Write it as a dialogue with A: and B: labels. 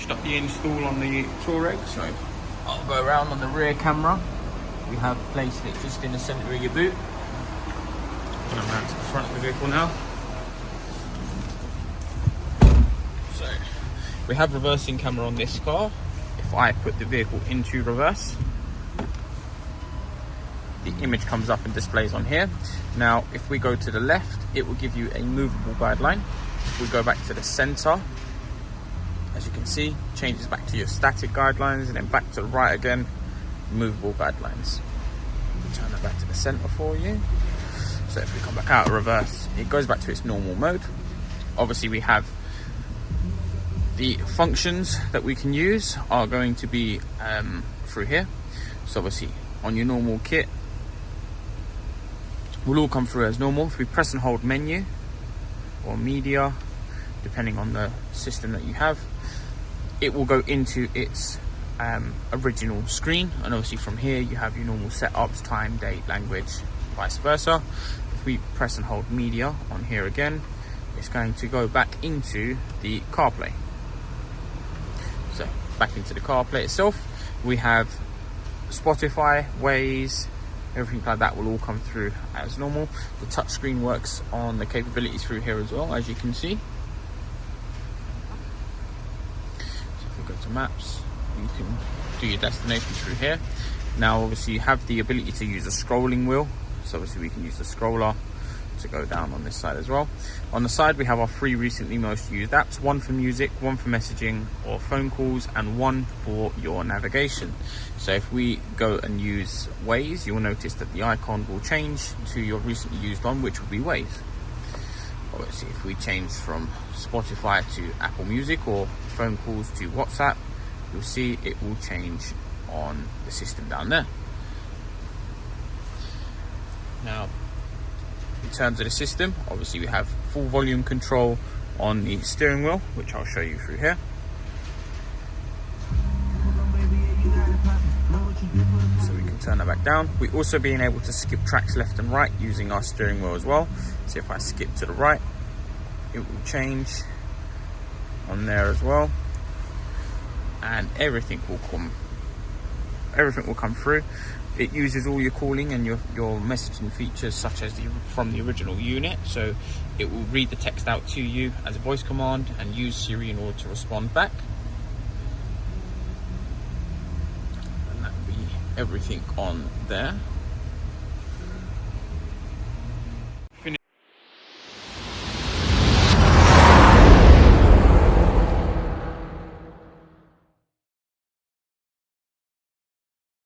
A: finished up the install on the Touareg, so I'll go around on the rear camera. We have placed it just in the centre of your boot. I'm around to the front of the vehicle now. So we have reversing camera on this car. If I put the vehicle into reverse, the image comes up and displays on here. Now if we go to the left, it will give you a movable guideline. If we go back to the center, as you can see, changes back to your static guidelines, and then back to the right again, movable guidelines. Turn that back to the center for you. So if we come back out of reverse, it goes back to its normal mode. Obviously we have the functions that we can use are going to be through here. So obviously on your normal kit will all come through as normal. If we press and hold menu or media, depending on the system that you have, it will go into its original screen, and obviously from here you have your normal setups, time, date, language, vice versa. If we press and hold media on here again, it's going to go back into the CarPlay. So back into the CarPlay itself, we have Spotify, Waze, everything like that will all come through as normal. The touchscreen works on the capabilities through here as well, as you can see. So if we go to maps, you can do your destination through here. Now obviously you have the ability to use a scrolling wheel, so obviously we can use the scroller to go down on this side as well. On the side we have our 3 recently most used apps, 1 for music, 1 for messaging or phone calls, and 1 for your navigation. So if we go and use Waze, you'll notice that the icon will change to your recently used one, which will be Waze. Obviously if we change from Spotify to Apple Music or phone calls to WhatsApp, you'll see it will change on the system down there. Now in terms of the system, obviously we have full volume control on the steering wheel, which I'll show you through here. So we can turn that back down. We also being able to skip tracks left and right using our steering wheel as well. So if I skip to the right, it will change on there as well, and everything will come through. It uses all your calling and your messaging features, such as from the original unit. So it will read the text out to you as a voice command and use Siri in order to respond back. And that will be everything on there.